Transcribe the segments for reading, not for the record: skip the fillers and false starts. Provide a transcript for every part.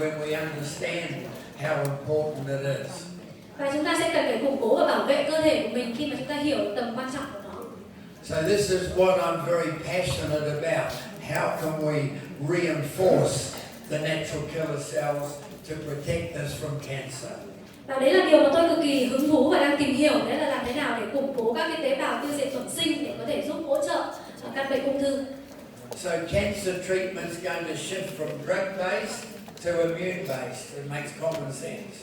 when we understand how important it is. Và chúng ta sẽ cần phải củng cố và bảo vệ cơ thể của mình khi mà chúng ta hiểu tầm quan trọng của nó. So this is what I'm very passionate about. How can we reinforce the natural killer cells to protect us from cancer? Và đấy là điều mà tôi cực kỳ hứng thú và đang tìm hiểu, đấy là làm thế nào để củng cố các cái tế bào tiêu diệt bẩm sinh để có thể giúp hỗ trợ căn bệnh ung thư. So cancer treatment is going to shift from drug-based to immune-based. It makes common sense.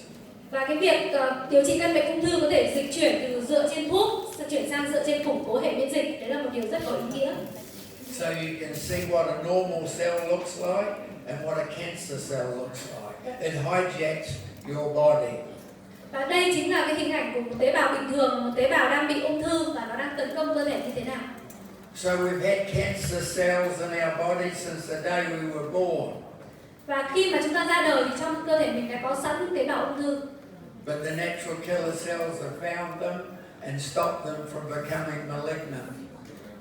Và cái việc điều trị căn bệnh ung thư có thể dịch chuyển từ dựa trên thuốc chuyển sang dựa trên củng cố hệ miễn dịch, đấy là một điều rất có ý nghĩa. So you can see what a normal cell looks like and what a cancer cell looks like. It hijacks your body. Và đây chính là cái hình ảnh của một tế bào bình thường, một tế bào đang bị ung thư và nó đang tấn công cơ thể như thế nào. So we've had cancer cells in our body since the day we were born. Và khi mà chúng ta ra đời thì trong cơ thể mình đã có sẵn tế bào ung thư. But the natural killer cells have found them and stopped them from becoming malignant.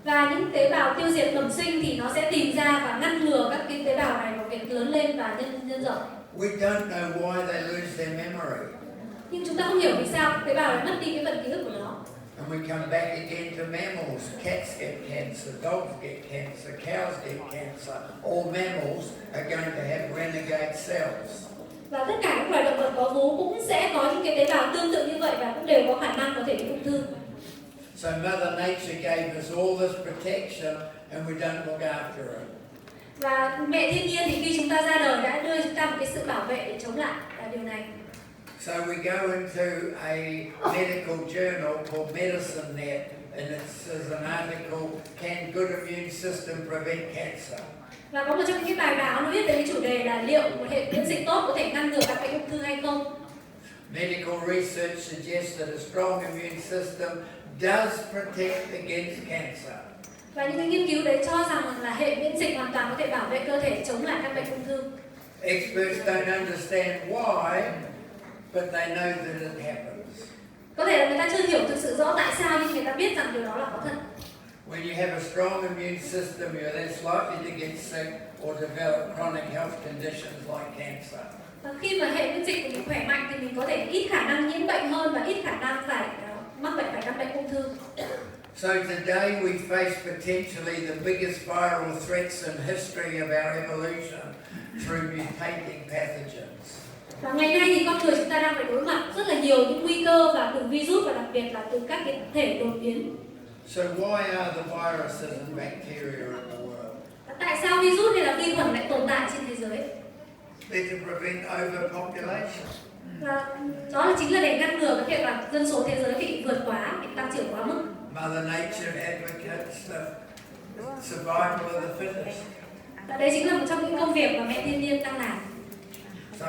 Và những tế bào tiêu diệt bẩm sinh thì nó sẽ tìm ra và ngăn ngừa các cái tế bào này vào việc lớn lên và nhân rộng. We don't know why they lose their memory. Nhưng chúng ta không hiểu vì sao tế bào lại mất đi cái phần ký ức của nó. And we come back again to mammals. Cats get cancer, dogs get cancer, cows get cancer. All mammals are going to have renegade cells. Và tất cả các loài động vật có vú cũng sẽ có những cái tế bào tương tự như vậy và cũng đều có khả năng có thể bị ung thư. So Mother Nature gave us all this protection and we don't look after it. Và mẹ thiên nhiên thì khi chúng ta ra đời đã đưa chúng ta một cái sự bảo vệ để chống lại điều này. So we go into a medical journal called Medicine Net, and it says an article, Can Good Immune System Prevent Cancer? Và có một trong những cái bài báo nó viết về cái chủ đề là liệu một hệ miễn dịch tốt có thể ngăn ngừa các bệnh ung thư hay không? Medical research suggests that a strong immune system does protect against cancer. Và những cái nghiên cứu đấy cho rằng là hệ miễn dịch hoàn toàn có thể bảo vệ cơ thể chống lại các bệnh ung thư. Experts don't understand why, but they know that it happens. Có thể là người ta chưa hiểu thực sự rõ tại sao nhưng người ta biết rằng điều đó là có thật. When you have a strong immune system, you're less likely to get sick or develop chronic health conditions like cancer. Và khi mà hệ miễn dịch của mình khỏe mạnh thì mình có thể ít khả năng nhiễm bệnh hơn và ít khả năng phải mắc bệnh phải căn bệnh ung thư. So today we face potentially the biggest viral threats in history of our evolution through mutating pathogens. Và ngày nay thì con người chúng ta đang phải đối mặt rất là nhiều những nguy cơ và từ virus và đặc biệt là từ các cái thể đột biến. So why are the viruses and bacteria in the world? Tại sao virus hay là vi khuẩn lại tồn tại trên thế giới? They're to prevent overpopulation. Và đó là chính là để ngăn ngừa cái việc là dân số thế giới bị vượt quá, bị tăng trưởng quá mức. Mother Nature advocates the survival of the fittest. Và đây chính là một trong những công việc mà mẹ thiên nhiên đang làm. So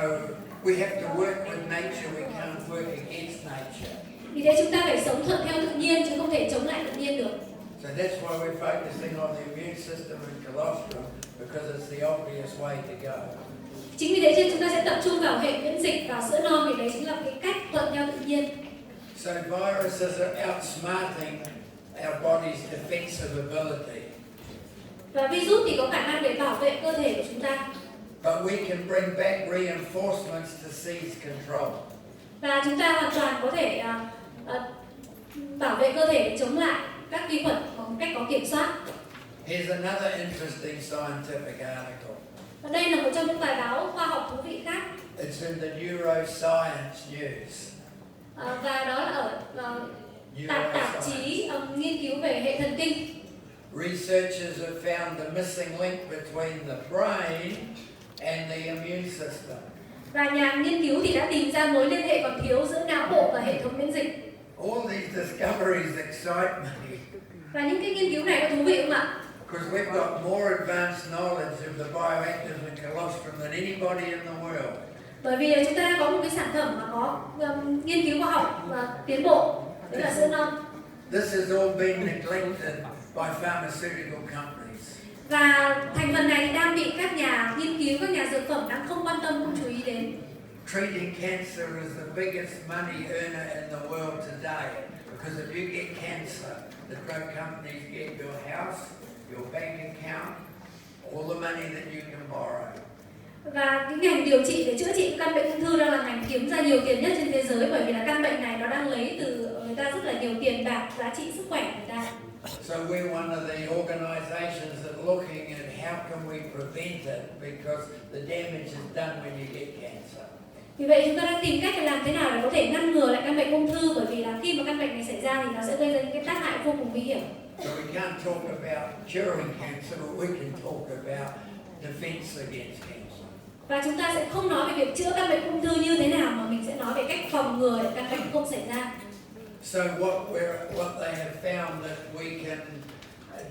we have to work with nature, we can't work against nature. Vì thế chúng ta phải sống thuận theo tự nhiên chứ không thể chống lại tự nhiên được. So that's why we're focusing on the immune system and colostrum, because it's the obvious way to go. Chính vì thế chứ chúng ta sẽ tập trung vào hệ miễn dịch và sữa non vì đấy chính là cái cách thuận theo tự nhiên. So viruses are outsmarting our body's defensive ability. Và virus thì có khả năng để bảo vệ cơ thể của chúng ta. But we can bring back reinforcements to seize control. Và chúng ta hoàn toàn có thể bảo vệ cơ thể để chống lại các vi khuẩn một cách có kiểm soát. Here's another interesting scientific article. Và đây là một trong những bài báo khoa học thú vị khác. It's in the Neuroscience News. Và đó là ở tạp chí nghiên cứu về hệ thần kinh. Researchers have found the missing link between the brain and the immune system. Và nhà nghiên cứu thì đã tìm ra mối liên hệ còn thiếu giữa não bộ và hệ thống miễn dịch. All these discoveries excite me. Và những cái nghiên cứu này có thú vị không ạ? Because we've got more advanced knowledge of the bioactives and colostrum than anybody in the world. Bởi vì chúng ta có một cái sản phẩm mà có nghiên cứu khoa học và tiến bộ, đấy là sữa non. This has all been neglected by pharmaceutical companies. Và thành phần này đang bị các nhà nghiên cứu, các nhà dược phẩm đang không quan tâm, không chú ý đến. Treating cancer is the biggest money earner in the world today. Because if you get cancer, the drug companies get your house, your bank account, all the money that you can borrow. Và cái ngành điều trị để chữa trị căn bệnh ung thư đang là ngành kiếm ra nhiều tiền nhất trên thế giới, bởi vì là căn bệnh này nó đang lấy từ người ta rất là nhiều tiền bạc, giá trị sức khỏe người ta. So we're one of the organizations that looking at how can we prevent it because the damage is done when you get cancer. Vì vậy chúng ta đang tìm cách làm thế nào để có thể ngăn ngừa lại căn bệnh ung thư, bởi vì là khi mà căn bệnh này xảy ra thì nó sẽ gây ra những cái tác hại vô cùng nguy hiểm. So we can't talk about curing cancer, but we can talk about defense against cancer. Và chúng ta sẽ không nói về việc chữa căn bệnh ung thư như thế nào, mà mình sẽ nói về cách phòng ngừa để căn bệnh không xảy ra. So what they have found that we can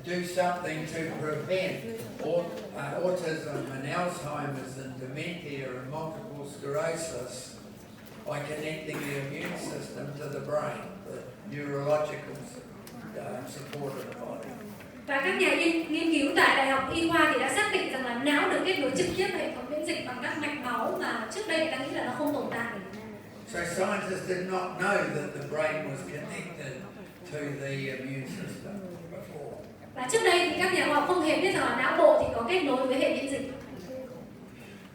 do something to prevent autism and Alzheimer's and dementia and multiple sclerosis by connecting the immune system to the brain, the neurological support of the body. Và các nhà nghiên cứu tại Đại học Y khoa thì đã xác định rằng là não được kết nối trực tiếp với hệ thống miễn dịch bằng các mạch máu mà trước đây người ta nghĩ là nó không tồn tại. So scientists did not know that the brain was connected to the immune system before. Và trước đây thì các nhà khoa học không hề biết rằng là não bộ thì có kết nối với hệ miễn dịch.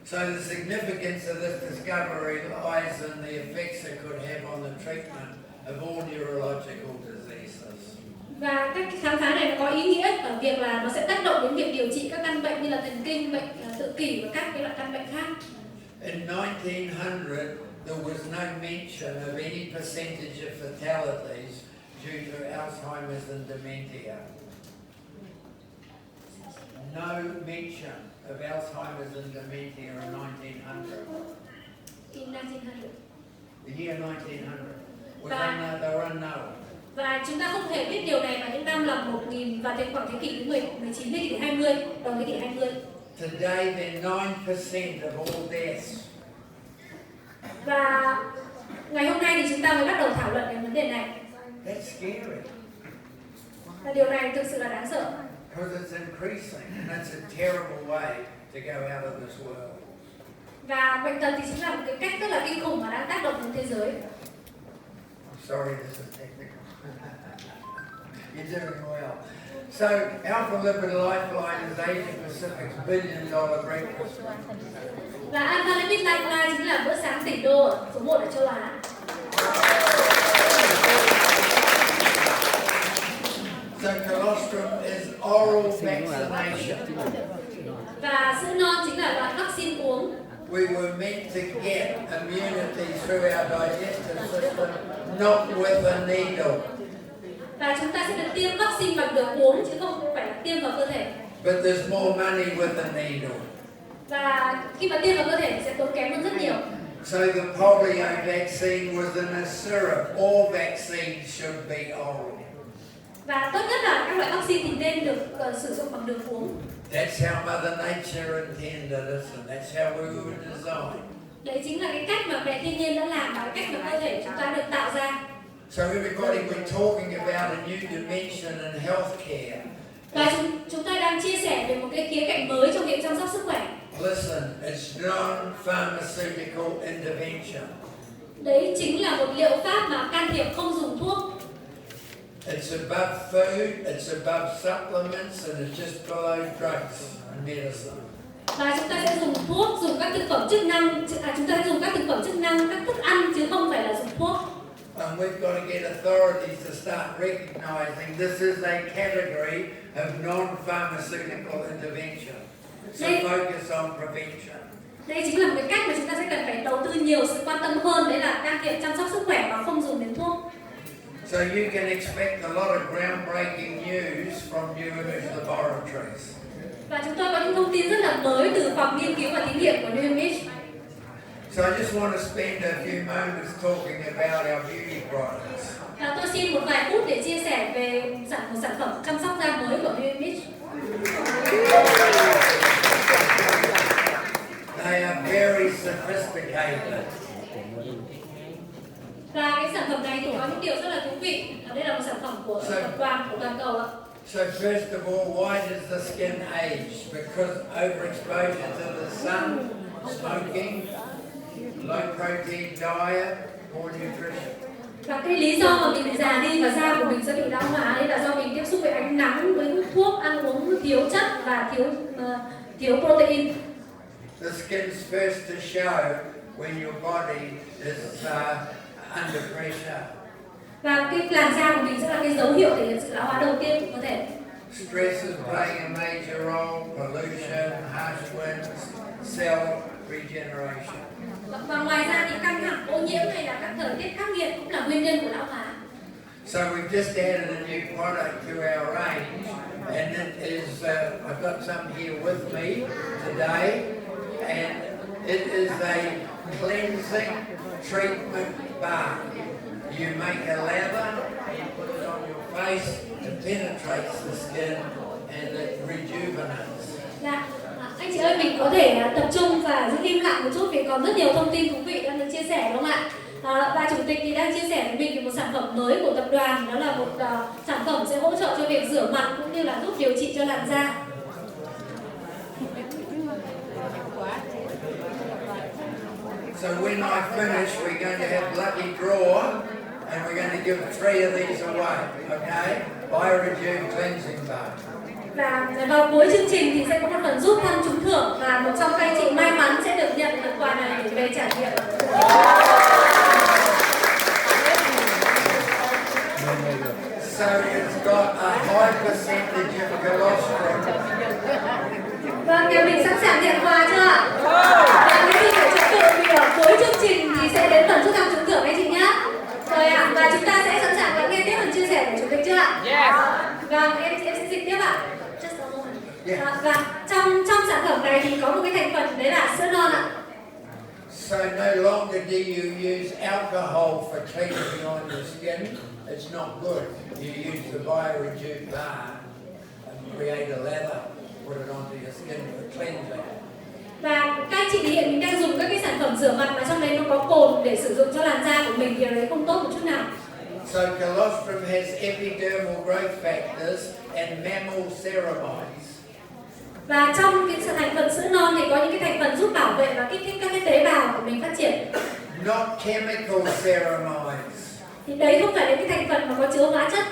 So the significance of this discovery lies in the effects it could have on the treatment of all neurological diseases. Và các khám phá này có ý nghĩa ở việc là nó sẽ tác động đến việc điều trị các căn bệnh như là thần kinh, bệnh tự kỷ và các cái loại căn bệnh khác. In 1900, there was no mention of any percentage of fatalities due to Alzheimer's and dementia. No mention of Alzheimer's and dementia in 1900. In 1900. The year 1900 was they were unknown. Và chúng ta không hề biết điều này vào những năm là 1000 và đến khoảng thế kỷ thứ 19, thế kỷ thứ 20, đầu thế kỷ 20. Today they're 9% of all deaths. Và ngày hôm nay thì chúng ta mới bắt đầu thảo luận về vấn đề này. That's scary. Và điều này thực sự là đáng sợ. Because it's increasing and that's a terrible way to go out of this world. Và bệnh tật thì chính là một cái cách rất là kinh khủng mà đang tác động đến thế giới. Sorry, this is technical. You're doing well. So, Alpha Lipid Lifeline is Asia Pacific's $1 billion breakfast. Và Alpha Lipid Lifeline chính là bữa sáng tỷ đô số 1 ở châu Á. So, colostrum is oral vaccination. Và sữa non chính là loại vaccine uống. We were meant to get immunity through our digestive system, not with a needle. Và chúng ta sẽ được tiêm vaccine bằng được uống chứ không phải là tiêm vào cơ thể. But there's more money with a needle. Và khi mà tiêm vào cơ thể thì sẽ tốn kém hơn rất nhiều. So the polio vaccine was in a syrup. All vaccines should be oral. Và tốt nhất là các loại vaccine thì nên được sử dụng bằng đường uống. That's how Mother Nature intended us, and that's how we were designed. Đấy chính là cái cách mà mẹ thiên nhiên đã làm và cái cách mà cơ thể chúng ta được tạo ra. So everybody, we're talking about a new dimension in healthcare. Và chúng ta đang chia sẻ về một cái khía cạnh mới trong việc chăm sóc sức khỏe. Listen, it's non-pharmaceutical intervention. Đấy chính là một liệu pháp mà can thiệp không dùng thuốc. It's above food, it's above supplements, and it's just below drugs and medicine. Và chúng ta sẽ dùng thuốc, dùng các thực phẩm chức năng, chúng ta sẽ dùng các thực phẩm chức năng, các thức ăn chứ không phải là dùng thuốc. And we've got to get authorities to start recognizing this is a category of non-pharmaceutical intervention. So focus on prevention. Đây chính là một cái cách mà chúng ta sẽ cần phải đầu tư nhiều sự quan tâm hơn, đấy là can thiệp chăm sóc sức khỏe và không dùng đến thuốc. So you can expect a lot of groundbreaking news from new image laboratories. Và chúng tôi có những thông tin rất là mới từ phòng nghiên cứu và thí nghiệm của New Image. So I just want to spend a few moments talking about our beauty products. Và tôi xin một vài phút để chia sẻ về một sản phẩm chăm sóc da mới của New Image. They are very sophisticated. Và cái sản phẩm này thì có những điều rất là thú vị. Đây là một sản phẩm của toàn cầu ạ. So first of all, why does the skin age? Because overexposure to the sun, smoking, low protein diet, poor nutrition. Và cái lý do mà mình bị già đi và da của mình sẽ bị lão hóa đấy là do mình tiếp xúc với ánh nắng, với hút thuốc, ăn uống thiếu chất và thiếu protein. The skin's first to show when your body is under pressure. Và cái làn da của mình sẽ là cái dấu hiệu thể hiện sự lão hóa đầu tiên của cơ thể. Stress is playing a major role, pollution, harsh winds, cell regeneration. Và ngoài ra thì căng thẳng, ô nhiễm hay là các thời tiết khắc nghiệt cũng là nguyên nhân của lão hóa. So we've just added a new product to our range, and it is, I've got some here with me today, and it is a cleansing treatment balm. You make a lather, you put it on your face, it penetrates the skin, and it rejuvenates. Dạ, anh chị ơi, mình có thể tập trung và giữ im lặng một chút vì còn rất nhiều thông tin thú vị đang được chia sẻ đúng không ạ? Và chủ tịch thì đang chia sẻ với mình về một sản phẩm mới của tập đoàn, đó là một sản phẩm sẽ hỗ trợ cho việc rửa mặt cũng như là giúp điều trị cho làn da. So when I finish, we're going to have lucky draw, and we're going to give 3 of these away, okay? Biorejuve cleansing balm. Và vào cuối chương trình thì sẽ có một phần rút thăm trúng thưởng và một trong các anh chị may mắn sẽ được nhận được quà này để về trải nghiệm. So it's got a high percentage of colostrum. Vâng, nhà mình sẵn sàng nhận quà chưa ạ? Và quý vị phải trật tự vì ở cuối chương trình thì sẽ đến phần rút thăm trúng thưởng anh chị nhé. Rồi ạ, và chúng ta sẽ sẵn sàng lắng nghe tiếp phần chia sẻ của chủ tịch chưa ạ? Vâng, em sẽ dịch tiếp ạ. Và trong sản phẩm này thì có một cái thành phần đấy là sữa non ạ. So no longer do you use alcohol for cleansing on your skin. It's not good. You use the biorejuve balm and create a lather, put it onto your skin for cleansing. Và các anh chị thì hiện mình đang dùng các cái sản phẩm rửa mặt mà trong đấy nó có cồn để sử dụng cho làn da của mình, điều đấy không tốt một chút nào. So colostrum has epidermal growth factors and mammal ceramides. Và trong cái thành phần sữa non thì có những cái thành phần giúp bảo vệ và kích thích các cái tế bào của mình phát triển. Not chemical ceramides, Thì đấy không phải là cái thành phần mà có chứa hóa chất.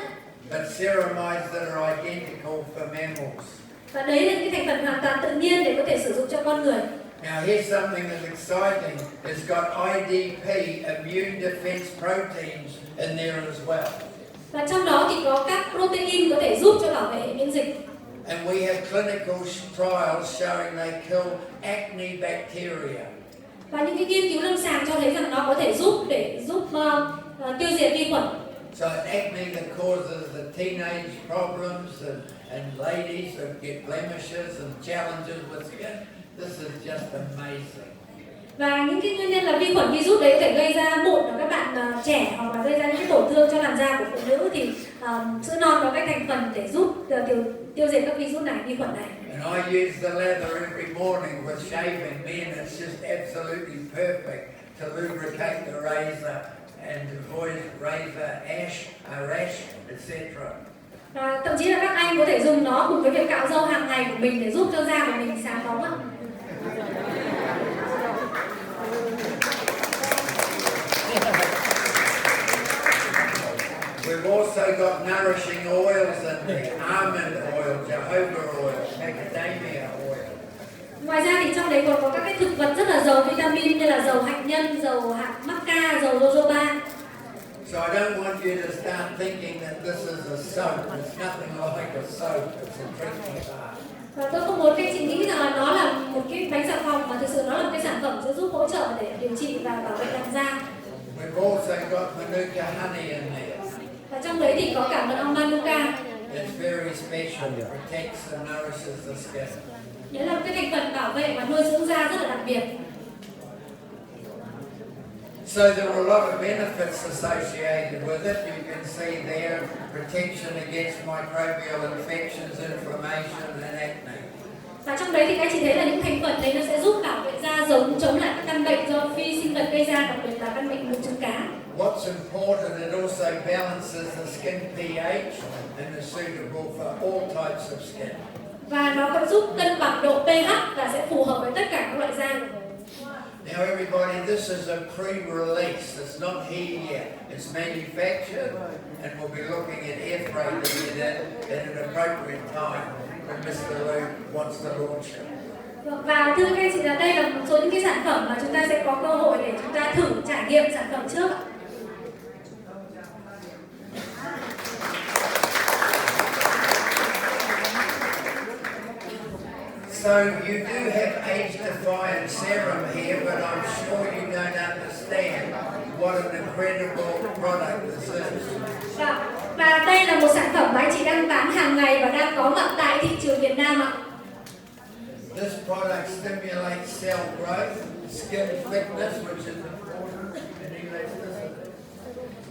but ceramides that are identical for mammals. Và đấy là những cái thành phần hoàn toàn tự nhiên để có thể sử dụng cho con người. Now here's something that's exciting. It's got IDP, immune defense proteins, in there as well. Và trong đó thì có các protein có thể giúp cho bảo vệ hệ miễn dịch. And we have clinical trials showing they kill acne bacteria. Và những cái nghiên cứu lâm sàng cho thấy rằng nó có thể giúp tiêu diệt vi khuẩn. So acne that causes the teenage problems and ladies that get blemishes and challenges with skin. This is just amazing. Và những cái nguyên nhân là vi khuẩn virus đấy có thể gây ra mụn ở các bạn trẻ hoặc là gây ra những cái tổn thương cho làn da của phụ nữ thì sữa non có các thành phần để giúp tiêu diệt các virus này, vi khuẩn này. And I use the lather every morning with shaving me, and it's just absolutely perfect to lubricate the razor and avoid razor rash, etc. Và thậm chí là các anh có thể dùng nó cùng với việc cạo râu hàng ngày của mình để giúp cho da của mình sáng bóng ạ. We've also got nourishing oils in there, almond oil, jojoba oil, macadamia oil. Ngoài ra thì trong đấy còn có các cái thực vật rất là giàu vitamin như là dầu hạnh nhân, dầu hạt maca, dầu jojoba. So I don't want you to start thinking that this is a soap. It's nothing like a soap. It's a treatment balm. Và tôi không muốn các chị nghĩ rằng là nó là một cái bánh xà phòng, mà thực sự nó là một cái sản phẩm sẽ giúp hỗ trợ để điều trị và bảo vệ làn da. We've also got Manuka honey in there. Và trong đấy thì có cả mật ong Manuka. It's very special. It protects and nourishes the skin. Đấy là một cái thành phần bảo vệ và nuôi dưỡng da rất là đặc biệt. So there are a lot of benefits associated with it. You can see there protection against microbial infections, inflammation and acne. Và trong đấy thì các chị thấy là những thành phần đấy nó sẽ giúp bảo vệ da chống lại các căn bệnh do vi sinh vật gây ra, đặc biệt là căn bệnh mụn trứng cá. What's important, it also balances the skin pH and is suitable for all types of skin. Và nó còn giúp cân bằng độ pH và sẽ phù hợp với tất cả các loại da. Now everybody, this is a pre-release. It's not here yet. It's manufactured, and we'll be looking at air freight at an appropriate time when Mr. Lou wants to launch it. Và thưa các anh chị là đây là một số những cái sản phẩm mà chúng ta sẽ có cơ hội để chúng ta thử trải nghiệm sản phẩm trước ạ. So you do have age-defying serum here, but I'm sure you don't understand what an incredible product this is. Và đây là một sản phẩm mà anh chị đang bán hàng ngày và đang có mặt tại thị trường Việt Nam ạ. This product stimulates cell growth, skin thickness, which is important, and elasticity.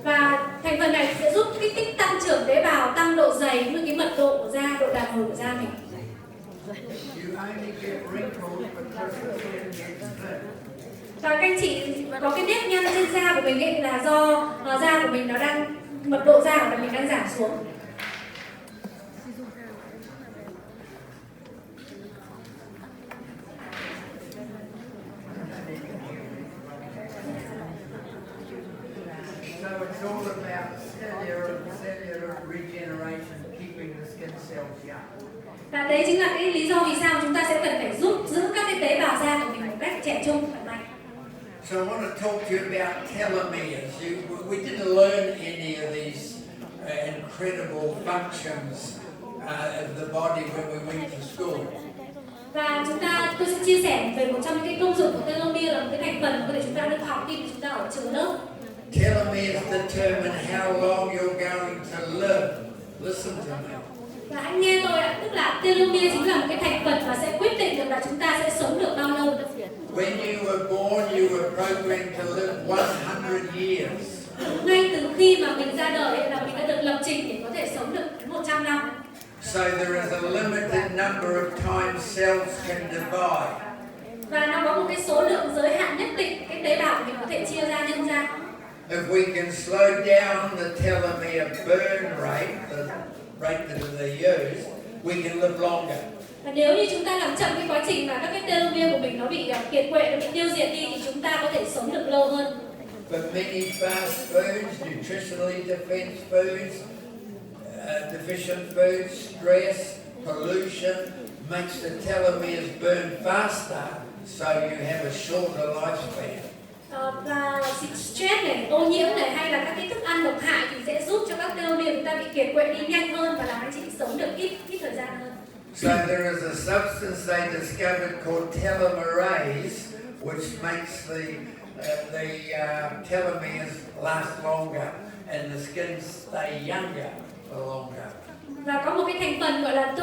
Và thành phần này sẽ giúp kích thích tăng trưởng tế bào, tăng độ dày, cũng như cái mật độ của da, độ đàn hồi của da mình. You only get wrinkles because the skin gets thin. Và các anh chị có cái nếp nhăn trên da của mình ấy là do da của mình nó đang, mật độ da của mình đang giảm xuống. So it's all about cellular regeneration, keeping the skin cells young. Và đấy chính là cái lý do vì sao chúng ta sẽ cần phải giúp giữ các cái tế bào da của mình một cách trẻ trung và mạnh. So I want to talk to you about telomeres. We didn't learn any of these incredible functions of the body when we went to school. Và tôi sẽ chia sẻ về một trong những cái công dụng của telomere, là một cái thành phần có thể chúng ta được học khi chúng ta ở trường lớp. Telomeres determine how long you're going to live. Listen to me. Và hãy nghe tôi ạ, tức là telomere chính là một cái thành phần mà sẽ quyết định được là chúng ta sẽ sống được bao lâu. When you were born, you were programmed to live 100 years. Ngay từ khi mà mình ra đời là mình đã được lập trình để có thể sống được 100 năm. So there is a limited number of times cells can divide. Và nó có một cái số lượng giới hạn nhất định cái tế bào của mình có thể chia ra, nhân ra. If we can slow down the telomere burn rate, the rate that they use, we can live longer. Và nếu như chúng ta làm chậm cái quá trình mà các cái telomere của mình nó bị kiệt quệ, nó bị tiêu diệt đi thì chúng ta có thể sống được lâu hơn. But many fast foods, nutritionally deficient foods, stress, pollution makes the telomeres burn faster, so you have a shorter lifespan. Và stress này, ô nhiễm này, hay là các cái thức ăn độc hại thì sẽ giúp cho các telomere chúng ta bị kiệt quệ đi nhanh hơn và làm anh chị sống được ít thời gian hơn. So there is a substance they discovered called telomerase, which makes the telomeres last longer and the skin stay younger for longer. Và có một cái thành phần gọi là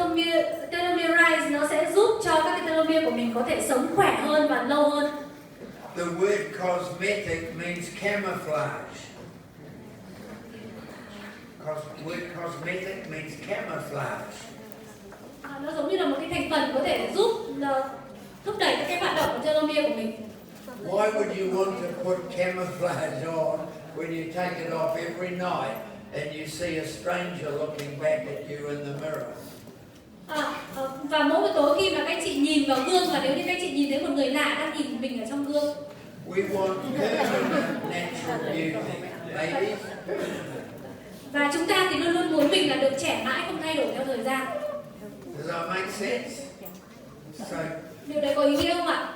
telomerase, nó sẽ giúp cho các cái telomere của mình có thể sống khỏe hơn và lâu hơn. The word cosmetic means camouflage. Word cosmetic means camouflage. Nó giống như là một cái thành phần có thể giúp thúc đẩy các cái hoạt động của telomere của mình. Why would you want to put camouflage on when you take it off every night and you see a stranger looking back at you in the mirror? Và mỗi buổi tối khi mà các chị nhìn vào gương, và nếu như các chị nhìn thấy một người lạ đang nhìn mình ở trong gương. We want permanent natural beauty, ladies. Và chúng ta thì luôn luôn muốn mình là được trẻ mãi, không thay đổi theo thời gian. Does that make sense? So, Điều đấy có ý nghĩa không ạ?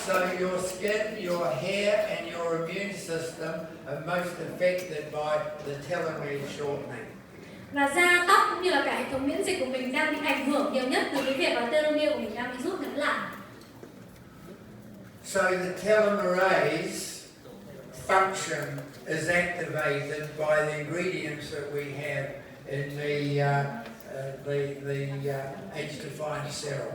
So your skin, your hair, and your immune system are most affected by the telomere shortening. Và da, tóc cũng như là cả hệ thống miễn dịch của mình đang bị ảnh hưởng nhiều nhất từ cái việc là telomere của mình đang bị rút ngắn lại. So the telomerase function is activated by the ingredients that we have in the age-defying serum.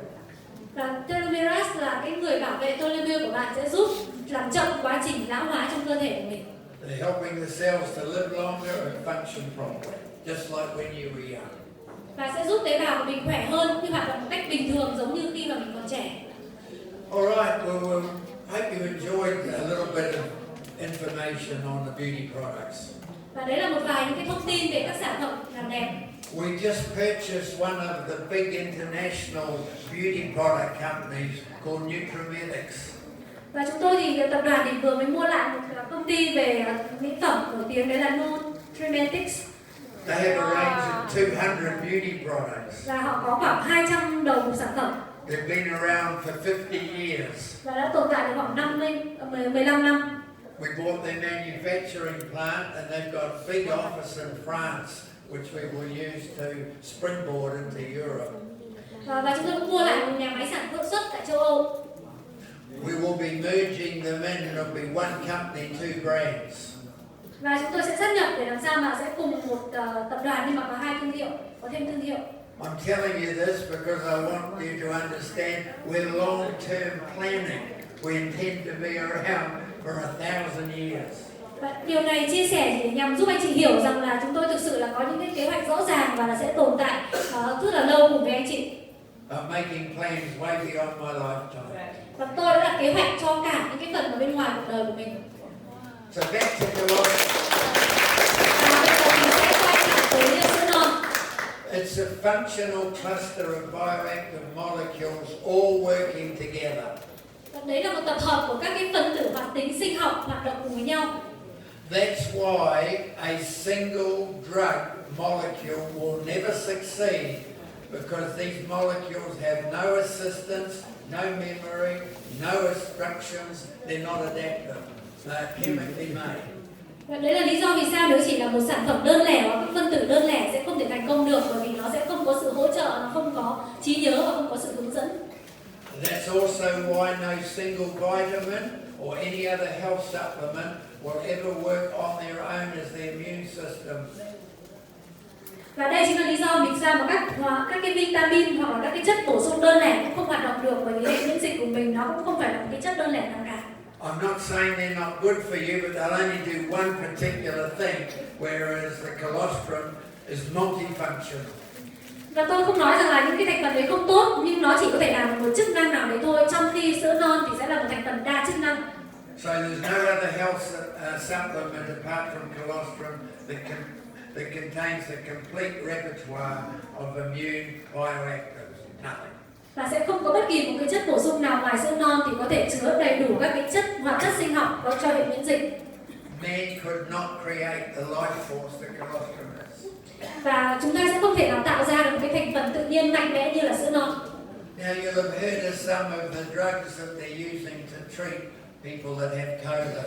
Và telomerase là cái người bảo vệ telomere của bạn, sẽ giúp làm chậm quá trình lão hóa trong cơ thể của mình. They're helping the cells to live longer and function properly, just like when you were young. Và sẽ giúp tế bào của mình khỏe hơn, cũng như hoạt động một cách bình thường giống như khi mà mình còn trẻ. All right, well, hope you enjoyed a little bit of information on the beauty products. Và đấy là một vài những cái thông tin về các sản phẩm làm đẹp. We just purchased one of the big international beauty product companies called Nutrimetics. Và chúng tôi thì tập đoàn thì vừa mới mua lại một công ty về mỹ phẩm nổi tiếng, đấy là Nutrimetics. They have a range of 200 beauty products. Và họ có khoảng 200 đầu sản phẩm. They've been around for 50 years. Và đã tồn tại được khoảng 15 năm. We bought their manufacturing plant and they've got a big office in France which we will use to springboard into Europe. Và chúng tôi cũng mua lại một nhà máy sản xuất tại châu Âu. We will be merging them in and it'll be one company, two brands. Và chúng tôi sẽ sát nhập để làm sao mà sẽ cùng một tập đoàn nhưng mà có hai thương hiệu, có thêm thương hiệu. I'm telling you this because I want you to understand we're long-term planning. We intend to be around for 1,000 years. Và điều này chia sẻ để nhằm giúp anh chị hiểu rằng là chúng tôi thực sự là có những cái kế hoạch rõ ràng và là sẽ tồn tại rất là lâu cùng với anh chị. I'm making plans way beyond my lifetime. Và tôi đã đặt kế hoạch cho cả những cái phần ở bên ngoài cuộc đời của mình. So back to Colossians. Và bây giờ mình sẽ quay lại với sữa non. It's a functional cluster of bioactive molecules all working together. Và đấy là một tập hợp của các cái phân tử hoạt tính sinh học hoạt động cùng với nhau. That's why a single drug molecule will never succeed because these molecules have no assistance, no memory, no instructions, they're not adaptive. They're chemically made. Và đấy là lý do vì sao nếu chỉ là một sản phẩm đơn lẻ hoặc các phân tử đơn lẻ sẽ không thể thành công được, bởi vì nó sẽ không có sự hỗ trợ, nó không có trí nhớ và không có sự hướng dẫn. That's also why no single vitamin or any other health supplement will ever work on their own as the immune system. Và đây chính là lý do vì sao mà các cái vitamin hoặc là các cái chất bổ sung đơn lẻ cũng không hoạt động được, bởi vì hệ miễn dịch của mình nó cũng không phải là một cái chất đơn lẻ nào cả. I'm not saying they're not good for you, but they'll only do one particular thing, whereas the colostrum is multifunctional. Và tôi không nói rằng là những cái thành phần đấy không tốt, nhưng nó chỉ có thể làm một chức năng nào đấy thôi, trong khi sữa non thì sẽ là một thành phần đa chức năng. So there's no other health supplement apart from colostrum that contains the complete repertoire of immune bioactives. Nothing. Và sẽ không có bất kỳ một cái chất bổ sung nào ngoài sữa non thì có thể chứa đầy đủ các cái chất hoạt chất sinh học có cho hệ miễn dịch. Man could not create the life force that colostrum is. Và chúng ta sẽ không thể nào tạo ra được một cái thành phần tự nhiên mạnh mẽ như là sữa non. Now you'll have heard of some of the drugs that they're using to treat people that have COVID.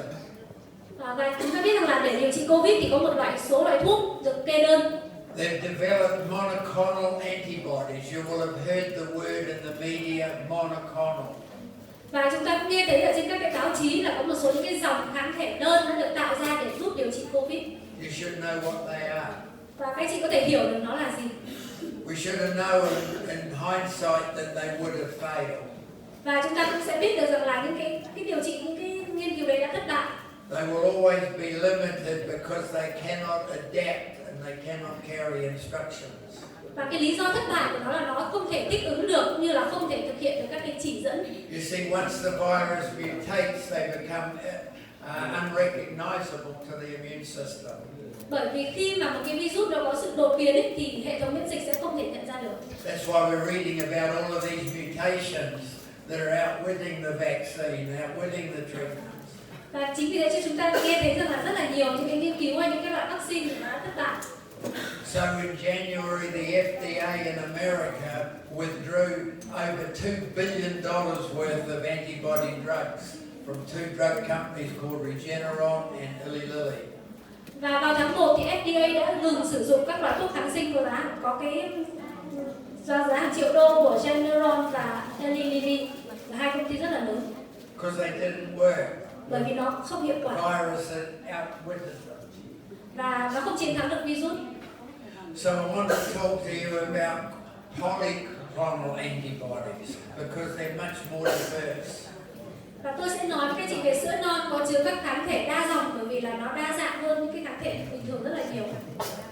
Và chúng ta biết rằng là để điều trị Covid thì có một số loại thuốc được kê đơn. They've developed monoclonal antibodies. You will have heard the word in the media, monoclonal. Và chúng ta cũng nghe thấy ở trên các cái báo chí là có một số những cái dòng kháng thể đơn đã được tạo ra để giúp điều trị Covid. You should know what they are. Và các chị có thể hiểu được nó là gì. We should have known in hindsight that they would have failed. Và chúng ta cũng sẽ biết được rằng là những cái điều trị, những cái nghiên cứu đấy đã thất bại. They will always be limited because they cannot adapt and they cannot carry instructions. Và cái lý do thất bại của nó là nó không thể thích ứng được, cũng như là không thể thực hiện được các cái chỉ dẫn. You see, once the virus mutates, they become unrecognizable to the immune system. Bởi vì khi mà một cái virus nó có sự đột biến ấy, thì hệ thống miễn dịch sẽ không thể nhận ra được. That's why we're reading about all of these mutations that are outwitting the vaccine, outwitting the treatments. Và chính vì thế cho chúng ta nghe thấy rằng là rất là nhiều những cái nghiên cứu hay những cái loại vaccine thì nó đã thất bại. So in January, the FDA in America withdrew over $2 billion worth of antibody drugs from two drug companies called Regeneron and Eli Lilly. Và vào tháng 1 thì FDA đã ngừng sử dụng các loại thuốc kháng sinh có cái giá hàng triệu đô của Regeneron và Eli Lilly, là hai công ty rất là lớn. Because they didn't work. Bởi vì nó không hiệu quả. Virus had outwitted them. Và nó không chiến thắng được virus. So I want to talk to you about polyclonal antibodies because they're much more diverse. Và tôi sẽ nói với các chị về sữa non có chứa các kháng thể đa dòng, bởi vì là nó đa dạng hơn những cái kháng thể bình thường rất là nhiều.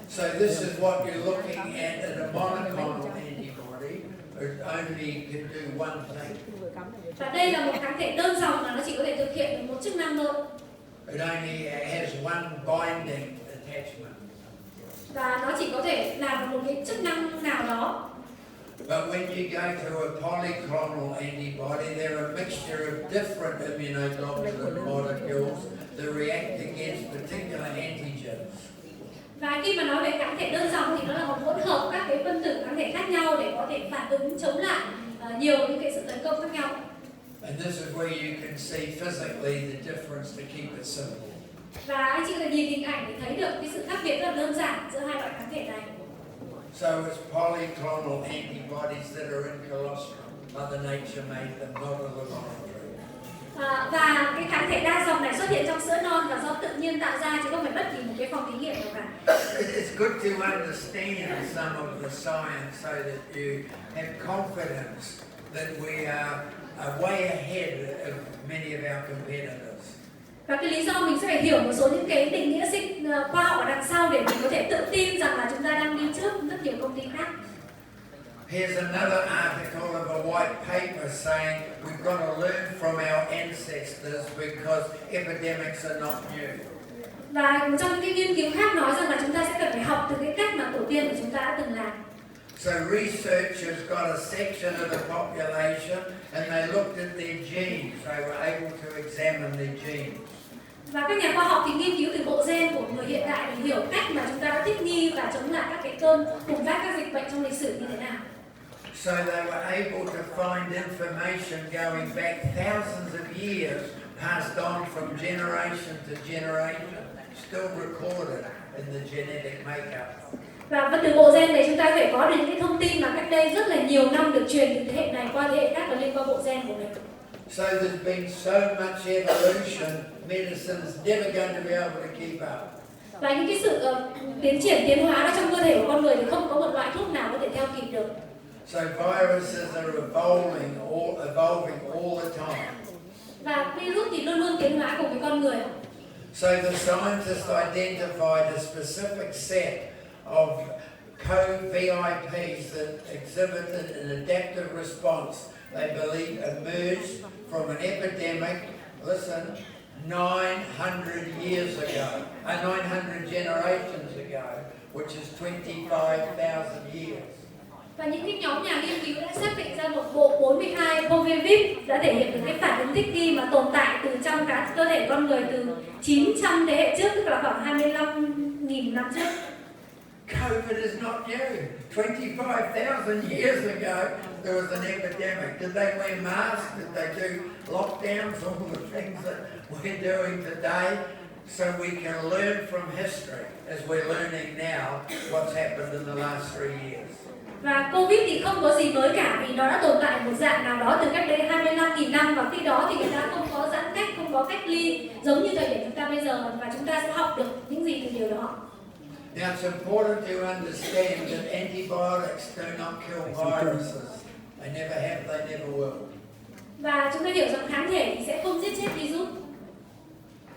So this is what you're looking at in a monoclonal antibody. It only can do one thing. Và đây là một kháng thể đơn dòng mà nó chỉ có thể thực hiện được một chức năng thôi. It only has one binding attachment. Và nó chỉ có thể làm được một cái chức năng nào đó. But when you go to a polyclonal antibody, they're a mixture of different immunoglobulin molecules that react against particular antigens. Và khi mà nói về kháng thể đơn dòng thì nó là một hỗn hợp các cái phân tử kháng thể khác nhau để có thể phản ứng chống lại nhiều những cái sự tấn công khác nhau. And this is where you can see physically the difference to keep it simple. Và anh chị có thể nhìn hình ảnh để thấy được cái sự khác biệt rất là đơn giản giữa hai loại kháng thể này. So it's polyclonal antibodies that are in colostrum. Mother Nature made them, not a laboratory. Và cái kháng thể đa dòng này xuất hiện trong sữa non và do tự nhiên tạo ra chứ không phải bất kỳ một cái phòng thí nghiệm nào cả. It's good to understand some of the science so that you have confidence that we are way ahead of many of our competitors. Và cái lý do mình sẽ phải hiểu một số những cái định nghĩa khoa học ở đằng sau để mình có thể tự tin rằng là chúng ta đang đi trước rất nhiều công ty khác. Here's another article of a white paper saying we've got to learn from our ancestors because epidemics are not new. Và một trong những cái nghiên cứu khác nói rằng là chúng ta sẽ cần phải học từ cái cách mà tổ tiên của chúng ta đã từng làm. So researchers got a section of the population and they looked at their genes. They were able to examine their genes. Và các nhà khoa học thì nghiên cứu từ bộ gen của người hiện đại để hiểu cách mà chúng ta đã thích nghi và chống lại các cái cơn bùng phát các dịch bệnh trong lịch sử như thế nào. So they were able to find information going back thousands of years, passed on from generation to generation, still recorded in the genetic makeup. Và từ bộ gen này chúng ta phải có được những thông tin mà cách đây rất là nhiều năm được truyền từ thế hệ này qua thế hệ khác và liên qua bộ gen của mình. So there's been so much evolution, medicine's never going to be able to keep up. Và những cái sự tiến hóa đó trong cơ thể của con người thì không có một loại thuốc nào có thể theo kịp được. So viruses are evolving all the time. Và virus thì luôn luôn tiến hóa cùng với con người. So the scientists identified a specific set of co-VIPs that exhibited an adaptive response. They believe emerged from an epidemic, listen, 900 years ago, 900 generations ago, which is 25,000 years. Và những cái nhóm nhà nghiên cứu đã xác định ra một bộ 42 COVID đã thể hiện được cái phản ứng thích nghi mà tồn tại từ trong cả cơ thể con người từ 900 thế hệ trước, tức là khoảng 25.000 năm trước. COVID is not new. 25,000 years ago, there was an epidemic. Did they wear masks? Did they do lockdowns? All the things that we're doing today. So we can learn from history as we're learning now what's happened in the last 3 years. Và Covid thì không có gì mới cả vì nó đã tồn tại một dạng nào đó từ cách đây 25.000 năm và khi đó thì người ta không có giãn cách, không có cách ly giống như thời điểm chúng ta bây giờ và chúng ta sẽ học được những gì từ điều đó. Now it's important to understand that antibiotics do not kill viruses. They never have, they never will. Và chúng ta hiểu rằng kháng thể thì sẽ không giết chết virus.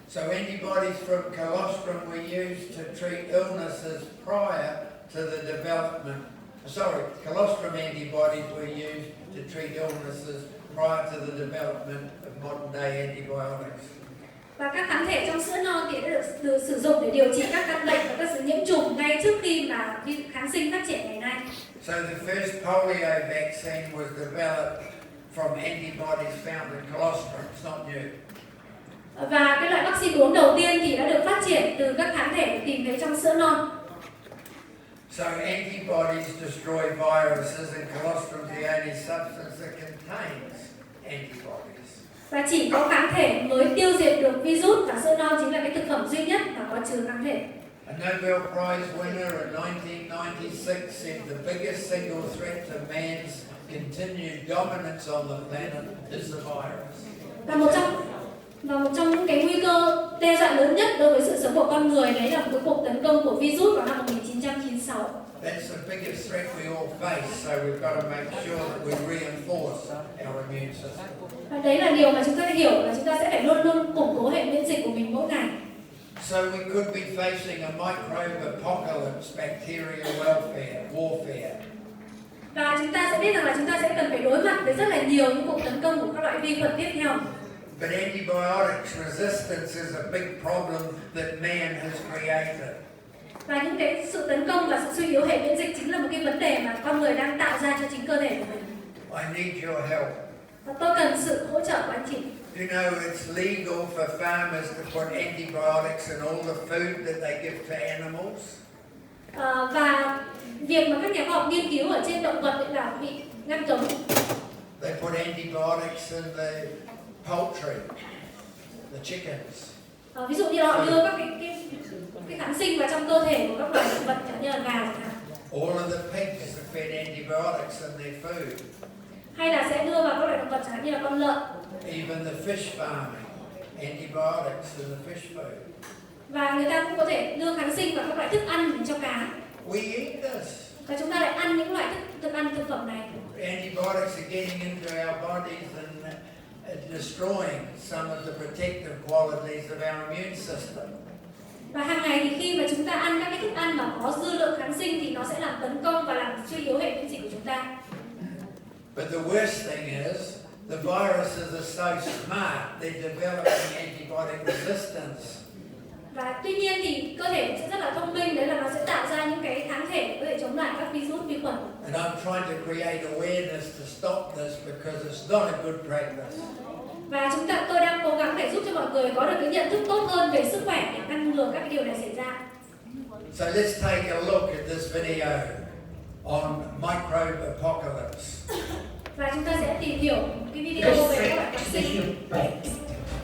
So antibodies from colostrum were used to treat illnesses prior to the development. Colostrum antibodies were used to treat illnesses prior to the development of modern day antibiotics. Và các kháng thể trong sữa non thì đã được sử dụng để điều trị các căn bệnh và các sự nhiễm trùng ngay trước khi mà kháng sinh phát triển ngày nay. So the first polio vaccine was developed from antibodies found in colostrum. It's not new. Và cái loại vaccine uống đầu tiên thì đã được phát triển từ các kháng thể tìm thấy trong sữa non. So antibodies destroy viruses and colostrum is the only substance that contains antibodies. Và chỉ có kháng thể mới tiêu diệt được virus và sữa non chính là cái thực phẩm duy nhất mà có chứa kháng thể. A Nobel Prize winner in 1996 said the biggest single threat to man's continued dominance on the planet is the virus. Và một trong những cái nguy cơ đe dọa lớn nhất đối với sự sống của con người đấy là một cái cuộc tấn công của virus vào năm 1996. That's the biggest threat we all face, so we've got to make sure that we reinforce our immune system. Và đấy là điều mà chúng ta hiểu là chúng ta sẽ phải luôn luôn củng cố hệ miễn dịch của mình mỗi ngày. So we could be facing a microbe apocalypse, bacterial warfare. Và chúng ta sẽ biết rằng là chúng ta sẽ cần phải đối mặt với rất là nhiều những cuộc tấn công của các loại vi khuẩn tiếp theo. But antibiotics resistance is a big problem that man has created. Và những cái sự tấn công và sự suy yếu hệ miễn dịch chính là một cái vấn đề mà con người đang tạo ra cho chính cơ thể của mình. I need your help. Và tôi cần sự hỗ trợ của anh chị. You know, it's legal for farmers to put antibiotics in all the food that they give to animals. Và việc mà các nhà khoa học nghiên cứu ở trên động vật là bị ngăn cấm. They put antibiotics in the poultry, the chickens. Ví dụ như họ đưa các cái kháng sinh vào trong cơ thể của các loài động vật chẳng như là gà chẳng hạn. All of the pigs are fed antibiotics in their food. Hay là sẽ đưa vào các loài động vật chẳng hạn như là con lợn. Even the fish farming, antibiotics in the fish food. Và người ta cũng có thể đưa kháng sinh vào các loại thức ăn cho cá. We eat this. Và chúng ta lại ăn những loại thức ăn thực phẩm này. Antibiotics are getting into our bodies and destroying some of the protective qualities of our immune system. Và hàng ngày thì khi mà chúng ta ăn các cái thức ăn mà có dư lượng kháng sinh thì nó sẽ làm tấn công và làm suy yếu hệ miễn dịch của chúng ta. But the worst thing is, the viruses are so smart, they're developing antibiotic resistance. Và tuy nhiên thì cơ thể sẽ rất là thông minh, đấy là nó sẽ tạo ra những cái kháng thể để có thể chống lại các virus, vi khuẩn. And I'm trying to create awareness to stop this because it's not a good practice. Và tôi đang cố gắng để giúp cho mọi người có được cái nhận thức tốt hơn về sức khỏe để ngăn ngừa các cái điều này xảy ra. So let's take a look at this video on microbe apocalypse. Và chúng ta sẽ tìm hiểu cái video về các loại kháng sinh.